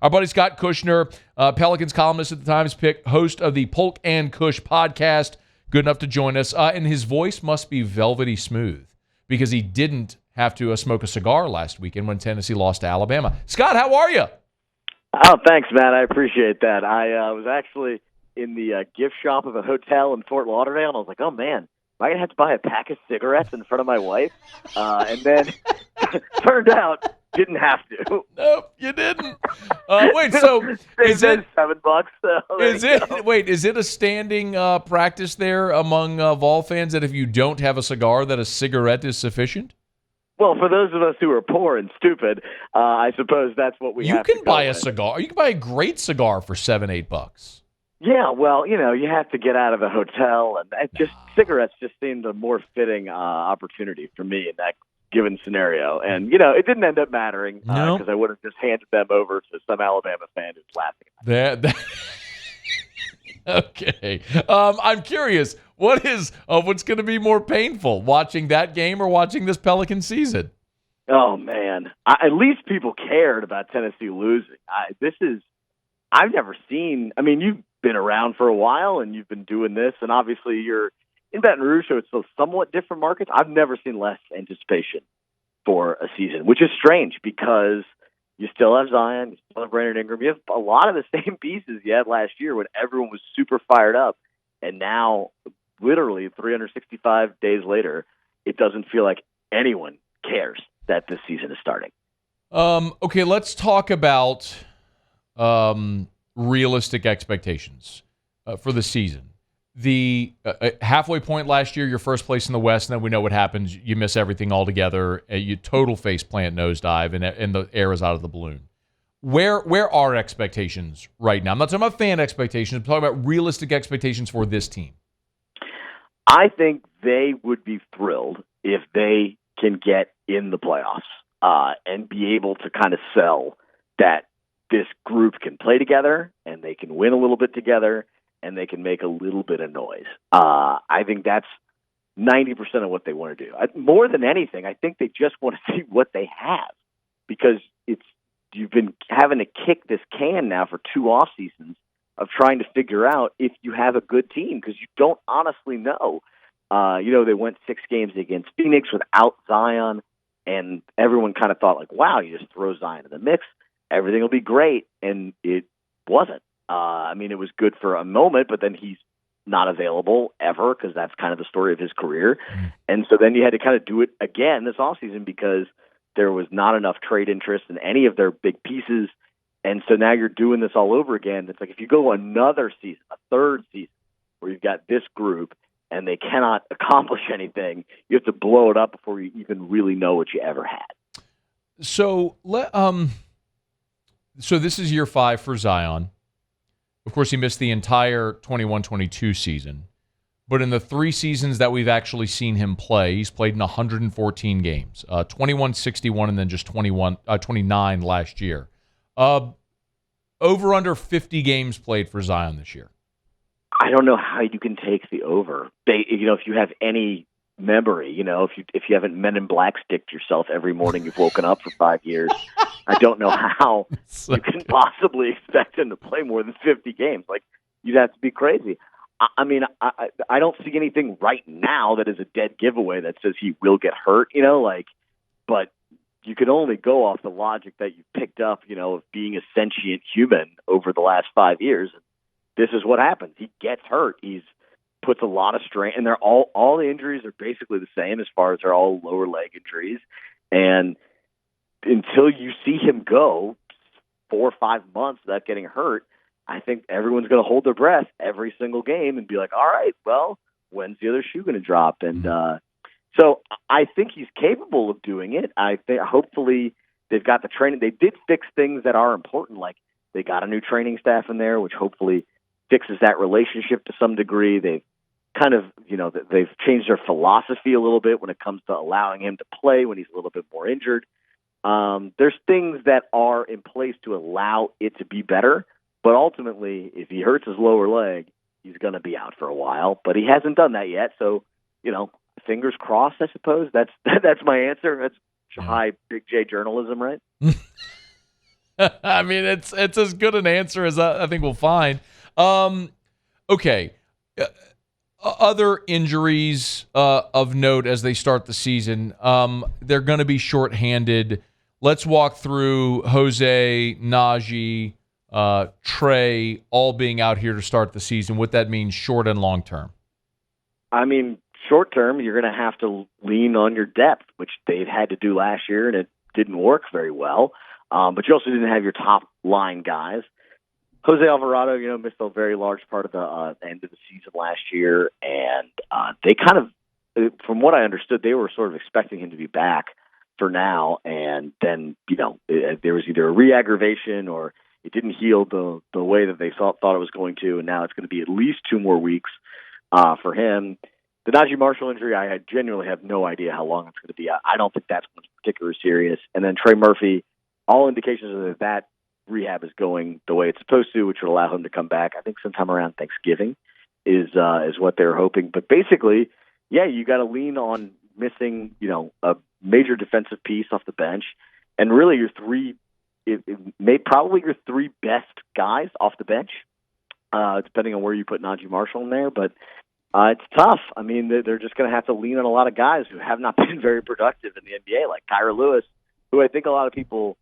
Our buddy Scott Kushner, Pelicans columnist at the Times Pick, host of the Polk and Kush podcast, good enough to join us. And his voice must be velvety smooth because he didn't have to smoke a cigar last weekend when Tennessee lost to Alabama. Scott, how are you? Oh, thanks, Matt. I appreciate that. I was actually in the gift shop of a hotel in Fort Lauderdale, and I was like, oh, man, am I going to have to buy a pack of cigarettes in front of my wife? And then turned out didn't have to. Nope, you didn't. Wait, so is it $7? Is it a standing practice there among Vol fans that if you don't have a cigar, that a cigarette is sufficient? Well, for those of us who are poor and stupid, I suppose that's what we have to go with. You can buy a cigar. You can buy a great cigar for $7-8. Yeah, well, you have to get out of the hotel, and cigarettes just seemed a more fitting opportunity for me in that given scenario. And, it didn't end up mattering because I would have just handed them over to some Alabama fan who's laughing. Okay. I'm curious, what's going to be more painful, watching that game or watching this Pelican season? Oh, man. At least people cared about Tennessee losing. I've never seen – I mean, you've been around for a while and you've been doing this, and obviously you're in Baton Rouge, so it's a somewhat different markets. I've never seen less anticipation for a season, which is strange because you still have Zion, you still have Brandon Ingram. You have a lot of the same pieces you had last year when everyone was super fired up, and now literally 365 days later, it doesn't feel like anyone cares that this season is starting. Okay, let's talk about realistic expectations for the season. The halfway point last year, your first place in the West, and then we know what happens. You miss everything altogether. You total face plant nosedive, and the air is out of the balloon. Where are expectations right now? I'm not talking about fan expectations. I'm talking about realistic expectations for this team. I think they would be thrilled if they can get in the playoffs and be able to kind of sell that this group can play together and they can win a little bit together and they can make a little bit of noise. I think that's 90% of what they want to do. More than anything, I think they just want to see what they have because you've been having to kick this can now for 2 off seasons of trying to figure out if you have a good team because you don't honestly know. They went 6 games against Phoenix without Zion, and everyone kind of thought like, wow, you just throw Zion in the mix, everything will be great, and it wasn't. It was good for a moment, but then he's not available ever because that's kind of the story of his career. And so then you had to kind of do it again this offseason because there was not enough trade interest in any of their big pieces. And so now you're doing this all over again. It's like if you go another season, a third season, where you've got this group and they cannot accomplish anything, you have to blow it up before you even really know what you ever had. So this is year 5 for Zion. Of course, he missed the entire 21-22 season. But in the 3 seasons that we've actually seen him play, he's played in 114 games, 21, 61, and then just 29 last year. Over under 50 games played for Zion this year. I don't know how you can take the over. If you have any memory, if you haven't Men in Black sticked yourself every morning you've woken up for 5 years, I don't know how you can possibly expect him to play more than 50 games. Like, you'd have to be crazy. I don't see anything right now that is a dead giveaway that says he will get hurt, but you can only go off the logic that you picked up, of being a sentient human over the last 5 years. This is what happens. He gets hurt. He's puts a lot of strain, and they're all the injuries are basically the same as far as they're all lower leg injuries. And until you see him go 4 or 5 months without getting hurt, I think everyone's going to hold their breath every single game and be like, all right, well, when's the other shoe going to drop? And so I think he's capable of doing it. I think hopefully they've got the training. They did fix things that are important, like they got a new training staff in there, which hopefully fixes that relationship to some degree. They've kind of, they've changed their philosophy a little bit when it comes to allowing him to play when he's a little bit more injured. There's things that are in place to allow it to be better, but ultimately, if he hurts his lower leg, he's going to be out for a while. But he hasn't done that yet, so fingers crossed. I suppose that's my answer. That's high Big J journalism, right? I mean, it's as good an answer as I think we'll find. Okay. Other injuries of note as they start the season. They're going to be shorthanded. Let's walk through Jose, Najee, Trey, all being out here to start the season. What that means short and long term. I mean, short term, you're going to have to lean on your depth, which they've had to do last year, and it didn't work very well. But you also didn't have your top line guys. Jose Alvarado, missed a very large part of the end of the season last year, and they kind of, from what I understood, they were sort of expecting him to be back for now, and then there was either a re-aggravation or it didn't heal the way that they thought it was going to, and now it's going to be at least 2 more weeks for him. The Najee Marshall injury, I genuinely have no idea how long it's going to be. I don't think that's particularly serious. And then Trey Murphy, all indications are that rehab is going the way it's supposed to, which would allow him to come back, I think sometime around Thanksgiving is what they're hoping. But basically, yeah, you got to lean on missing, a major defensive piece off the bench, and really your probably your 3 best guys off the bench, depending on where you put Najee Marshall in there. But it's tough. I mean, they're just going to have to lean on a lot of guys who have not been very productive in the NBA, like Kyra Lewis, who I think a lot of people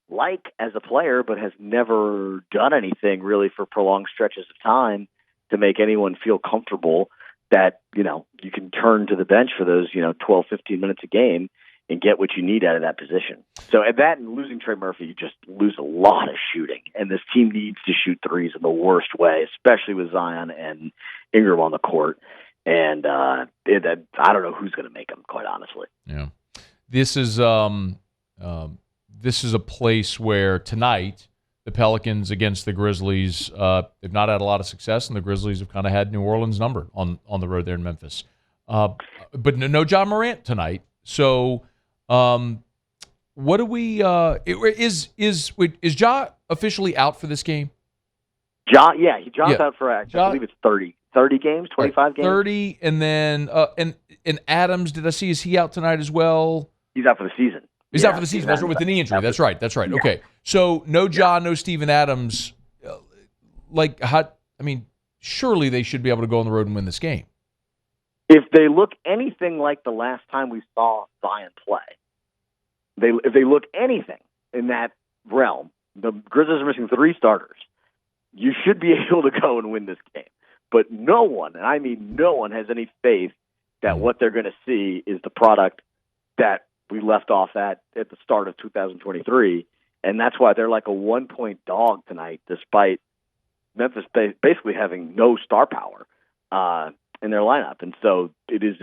like as a player, but has never done anything really for prolonged stretches of time to make anyone feel comfortable that, you can turn to the bench for those, 12, 15 minutes a game and get what you need out of that position. So at that and losing Trey Murphy, you just lose a lot of shooting. And this team needs to shoot threes in the worst way, especially with Zion and Ingram on the court. And I don't know who's going to make them, quite honestly. Yeah. This is a place where tonight the Pelicans against the Grizzlies, they've not had a lot of success, and the Grizzlies have kind of had New Orleans numbered on the road there in Memphis. But no John Morant tonight. So what do we is Ja officially out for this game? John's out for, I believe it's 30 games, 25 games. 30, and then and Adams, did I see, is he out tonight as well? He's out for the season. He's out for the season. That's right, with the knee injury. That's right. Yeah. Okay. So no Ja, no Steven Adams. Surely they should be able to go on the road and win this game. If they look anything like the last time we saw Zion play, if they look anything in that realm, the Grizzlies are missing 3 starters. You should be able to go and win this game. But no one, and I mean no one, has any faith that what they're going to see is the product that we left off at the start of 2023, and that's why they're like a 1-point dog tonight, despite Memphis basically having no star power in their lineup. And so it is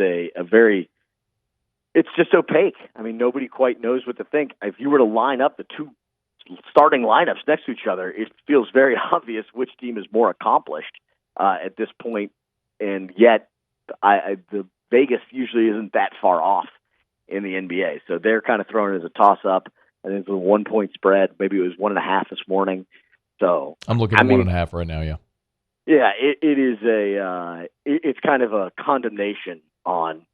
it's just opaque. I mean, nobody quite knows what to think. If you were to line up the 2 starting lineups next to each other, it feels very obvious which team is more accomplished at this point, and yet the Vegas usually isn't that far off in the NBA. So they're kind of throwing it as a toss-up. I think it's a 1-point spread. Maybe it was 1.5 this morning. So I'm looking at 1.5 right now, yeah. Yeah, it is it's kind of a condemnation on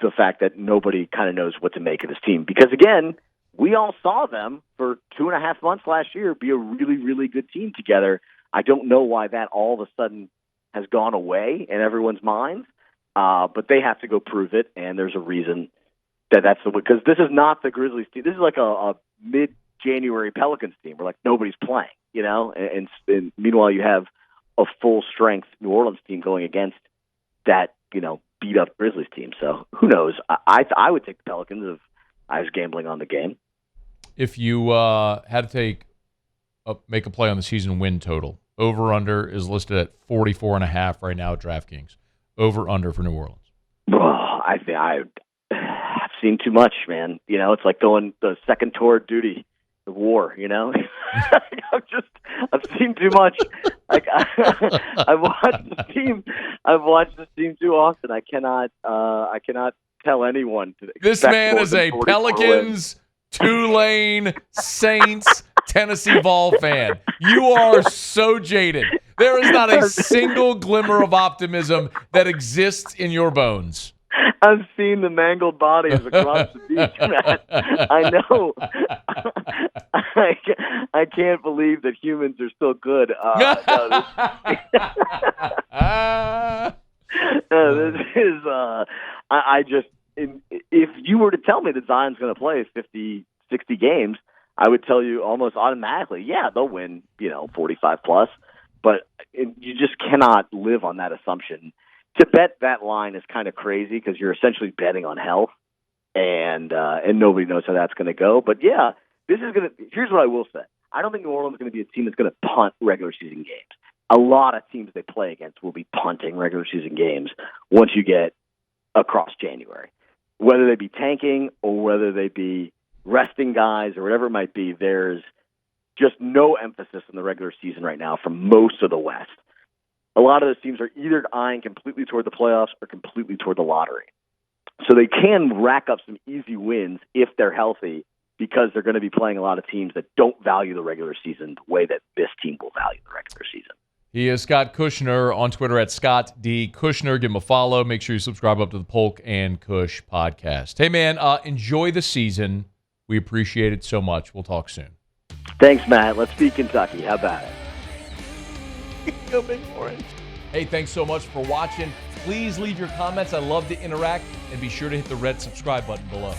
the fact that nobody kind of knows what to make of this team. Because, again, we all saw them for 2.5 months last year be a really, really good team together. I don't know why that all of a sudden has gone away in everyone's minds, but they have to go prove it, and there's a reason that's the way, because this is not the Grizzlies team. This is like a mid-January Pelicans team where like nobody's playing, and meanwhile you have a full-strength New Orleans team going against that, beat-up Grizzlies team. So who knows? I would take the Pelicans if I was gambling on the game. If you had to make a play on the season win total, over-under is listed at 44.5 right now at DraftKings. Over-under for New Orleans. I think I've seen too much, man. It's like going the second tour of duty, the war. I've seen too much. I've watched this team too often. I cannot tell anyone to. This man is a Pelicans, Tulane, Saints, Tennessee Vol fan. You are so jaded. There is not a single glimmer of optimism that exists in your bones. I've seen the mangled bodies across the beach, Matt. I know. I can't believe that humans are still good. This is. I just. If you were to tell me that Zion's going to play 50, 60 games, I would tell you almost automatically, yeah, they'll win, 45 plus. But you just cannot live on that assumption. To bet that line is kind of crazy because you're essentially betting on health, and nobody knows how that's going to go. But yeah, this is going to. Here's what I will say: I don't think New Orleans is going to be a team that's going to punt regular season games. A lot of teams they play against will be punting regular season games once you get across January, whether they be tanking or whether they be resting guys or whatever it might be. There's just no emphasis in the regular season right now from most of the West. A lot of those teams are either eyeing completely toward the playoffs or completely toward the lottery. So they can rack up some easy wins if they're healthy because they're going to be playing a lot of teams that don't value the regular season the way that this team will value the regular season. He is Scott Kushner on Twitter at Scott D. Kushner. Give him a follow. Make sure you subscribe up to the Polk and Kush podcast. Hey, man, enjoy the season. We appreciate it so much. We'll talk soon. Thanks, Matt. Let's beat Kentucky. How about it? Go Big Orange. Hey, thanks so much for watching. Please leave your comments. I love to interact. And be sure to hit the red subscribe button below.